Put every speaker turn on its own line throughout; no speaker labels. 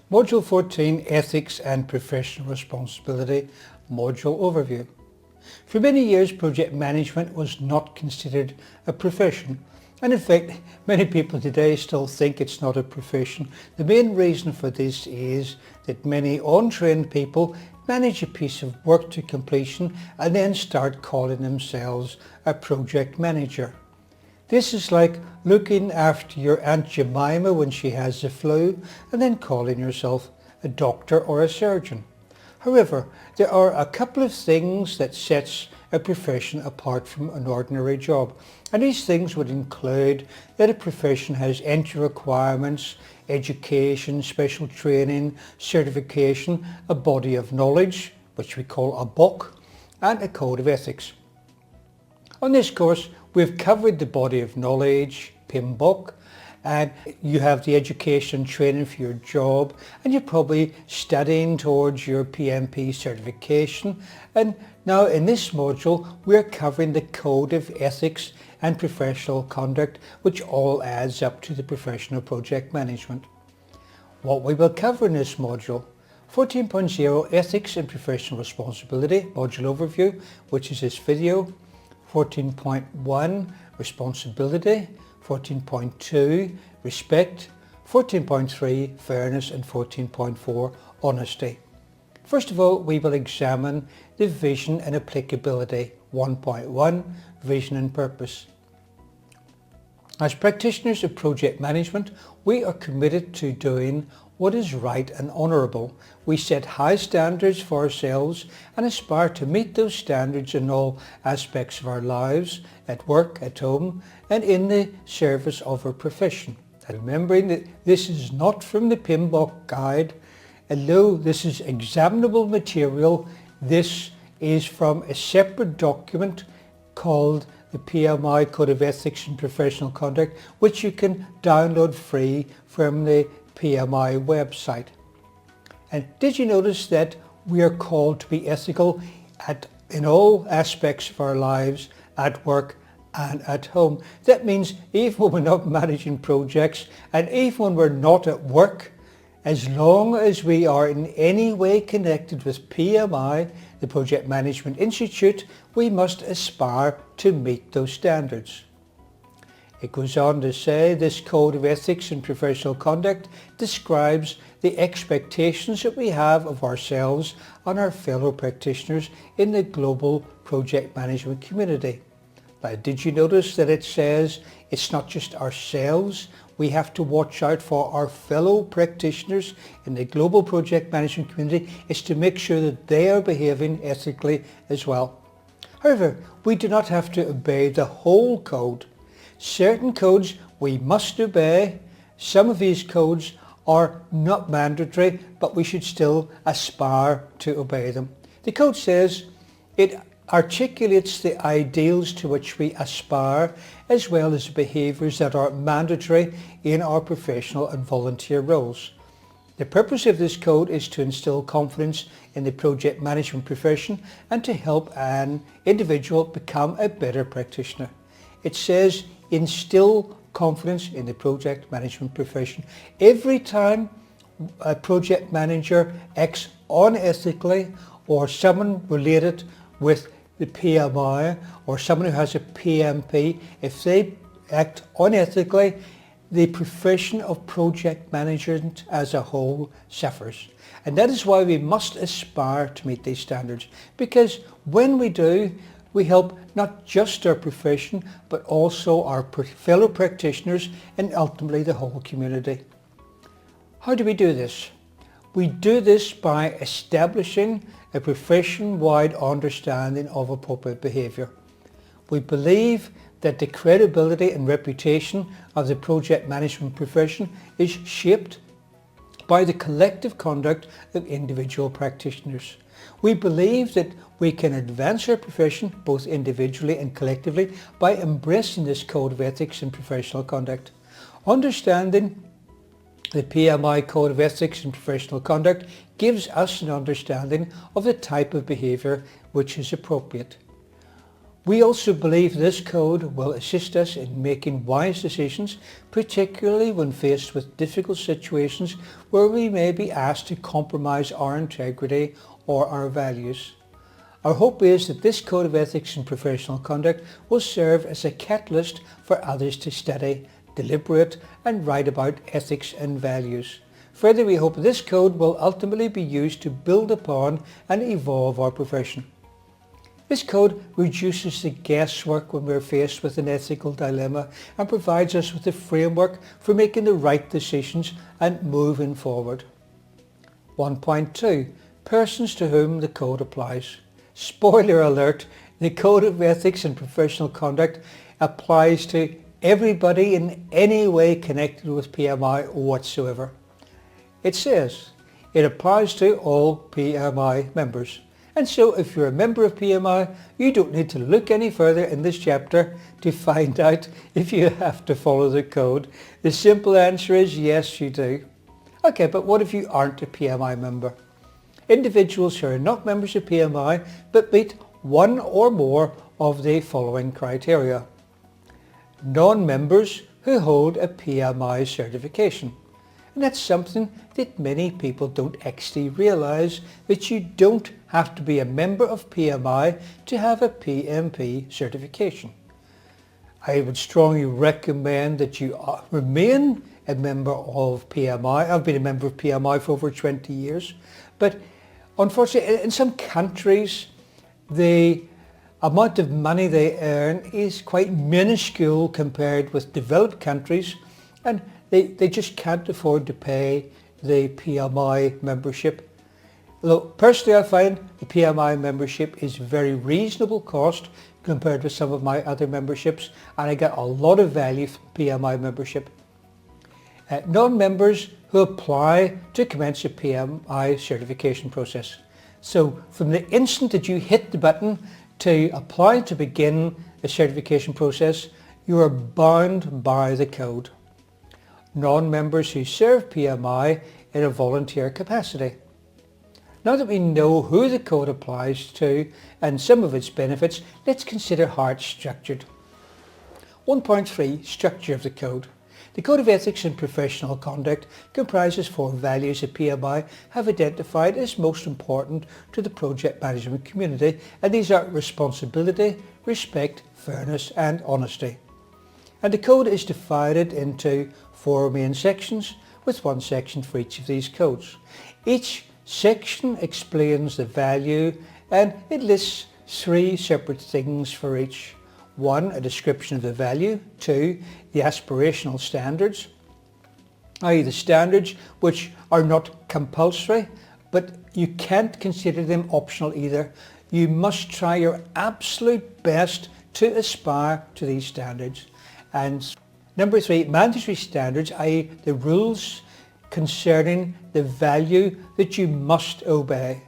Module 14, Ethics and Professional Responsibility, Module Overview. For many years, project management was not considered a profession, and in fact, many people today still think it's not a profession. The main reason for this is that many untrained people manage a piece of work to completion and then start calling themselves a project manager. This is like looking after your Aunt Jemima when she has the flu and then calling yourself a doctor or a surgeon. However, there are a couple of things that sets a profession apart from an ordinary job, and these things would include that a profession has entry requirements, education, special training, certification, a body of knowledge, which we call a book, and a code of ethics. On this course, we've covered the body of knowledge, PMBOK, and you have the education and training for your job, and you're probably studying towards your PMP certification. And now in this module, we're covering the code of ethics and professional conduct, which all adds up to the professional project management. What we will cover in this module: 14.0 Ethics and Professional Responsibility, Module Overview, which is this video. 14.1 Responsibility, 14.2 Respect, 14.3 Fairness, and 14.4 Honesty. First of all, we will examine the vision and applicability. 1.1 Vision and Purpose. As practitioners of project management, we are committed to doing what is right and honourable. We set high standards for ourselves and aspire to meet those standards in all aspects of our lives, at work, at home, and in the service of our profession. And remembering that this is not from the PMBOK guide, although this is examinable material, this is from a separate document called the PMI Code of Ethics and Professional Conduct, which you can download free from the PMI website. And did you notice that we are called to be ethical in all aspects of our lives, at work and at home? That means even when we're not managing projects and even when we're not at work, as long as we are in any way connected with PMI, the Project Management Institute, we must aspire to meet those standards. It goes on to say this code of ethics and professional conduct describes the expectations that we have of ourselves and our fellow practitioners in the global project management community. Now, did you notice that it says it's not just ourselves? We have to watch out for our fellow practitioners in the global project management community. It's to make sure that they are behaving ethically as well. However, we do not have to obey the whole code. Certain codes we must obey. Some of these codes are not mandatory, but we should still aspire to obey them. The code says it articulates the ideals to which we aspire, as well as the behaviours that are mandatory in our professional and volunteer roles. The purpose of this code is to instill confidence in the project management profession and to help an individual become a better practitioner. It says instill confidence in the project management profession. Every time a project manager acts unethically, or someone related with the PMI or someone who has a PMP, if they act unethically, the profession of project management as a whole suffers. And that is why we must aspire to meet these standards, because when we do, we help not just our profession, but also our fellow practitioners and ultimately the whole community. How do we do this? We do this by establishing a profession-wide understanding of appropriate behaviour. We believe that the credibility and reputation of the project management profession is shaped by the collective conduct of individual practitioners. We believe that we can advance our profession both individually and collectively by embracing this code of ethics and professional conduct. Understanding the PMI Code of Ethics and Professional Conduct gives us an understanding of the type of behaviour which is appropriate. We also believe this code will assist us in making wise decisions, particularly when faced with difficult situations where we may be asked to compromise our integrity or our values. Our hope is that this code of ethics and professional conduct will serve as a catalyst for others to study, deliberate and write about ethics and values. Further, we hope this code will ultimately be used to build upon and evolve our profession. This code reduces the guesswork when we're faced with an ethical dilemma and provides us with a framework for making the right decisions and moving forward. 1.2. Persons to whom the code applies. Spoiler alert, the Code of Ethics and Professional Conduct applies to everybody in any way connected with PMI whatsoever. It says it applies to all PMI members. And so if you're a member of PMI, you don't need to look any further in this chapter to find out if you have to follow the code. The simple answer is yes, you do. Okay, but what if you aren't a PMI member? Individuals who are not members of PMI but meet one or more of the following criteria. Non-members who hold a PMI certification. And that's something that many people don't actually realise, that you don't have to be a member of PMI to have a PMP certification. I would strongly recommend that you remain a member of PMI. I've been a member of PMI for over 20 years, but unfortunately in some countries the amount of money they earn is quite minuscule compared with developed countries, and they just can't afford to pay the PMI membership. Although personally I find the PMI membership is a very reasonable cost compared with some of my other memberships, and I get a lot of value from PMI membership. Non-members who apply to commence a PMI certification process. So from the instant that you hit the button to apply to begin a certification process, you are bound by the code. Non-members who serve PMI in a volunteer capacity. Now that we know who the code applies to and some of its benefits, let's consider how it's structured. 1.3. Structure of the code. The Code of Ethics and Professional Conduct comprises 4 values that PMI have identified as most important to the project management community, and these are responsibility, respect, fairness and honesty. And the code is divided into 4 main sections, with 1 section for each of these codes. Each section explains the value and it lists 3 separate things for each. 1, a description of the value. 2, the aspirational standards, i.e. the standards which are not compulsory, but you can't consider them optional either. You must try your absolute best to aspire to these standards. And number 3, mandatory standards, i.e. the rules concerning the value that you must obey.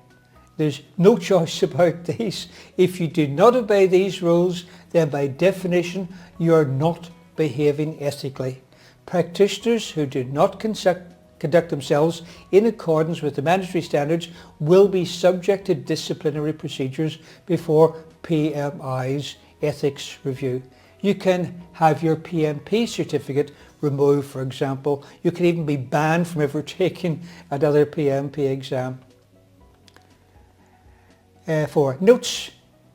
There's no choice about these. If you do not obey these rules, then by definition you are not behaving ethically. Practitioners who do not conduct themselves in accordance with the mandatory standards will be subject to disciplinary procedures before PMI's ethics review. You can have your PMP certificate removed, for example. You can even be banned from ever taking another PMP exam. 4. Notes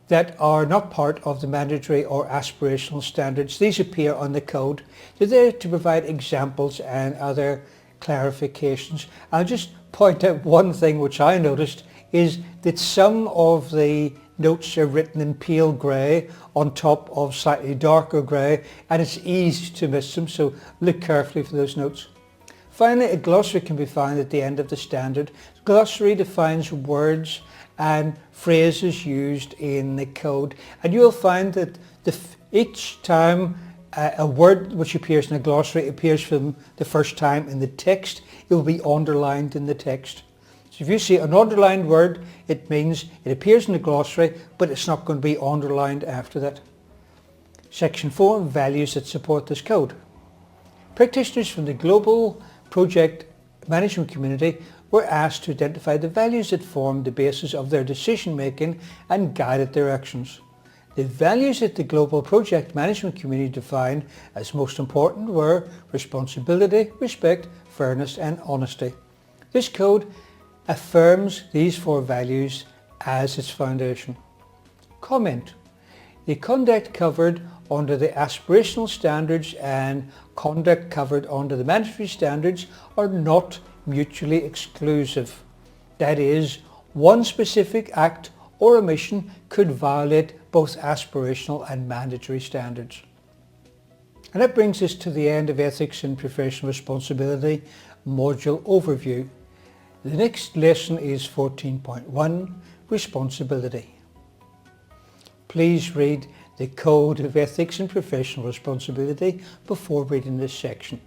that are not part of the mandatory or aspirational standards. These appear on the code. They're there to provide examples and other clarifications. I'll just point out one thing which I noticed is that some of the notes are written in pale grey on top of slightly darker grey, and it's easy to miss them, so look carefully for those notes. Finally, a glossary can be found at the end of the standard. The glossary defines words and phrases used in the code, and you'll find that each time a word which appears in a glossary appears for the first time in the text, it will be underlined in the text. So if you see an underlined word, it means it appears in the glossary, but it's not going to be underlined after that. Section 4, values that support this code. Practitioners from the global project management community were asked to identify the values that formed the basis of their decision making and guided their actions. The values that the global project management community defined as most important were responsibility, respect, fairness and honesty. This code affirms these 4 values as its foundation. Comment: the conduct covered under the aspirational standards and conduct covered under the mandatory standards are not mutually exclusive. That is, one specific act or omission could violate both aspirational and mandatory standards. And that brings us to the end of Ethics and Professional Responsibility Module Overview. The next lesson is 14.1, Responsibility. Please read the Code of Ethics and Professional Responsibility before reading this section.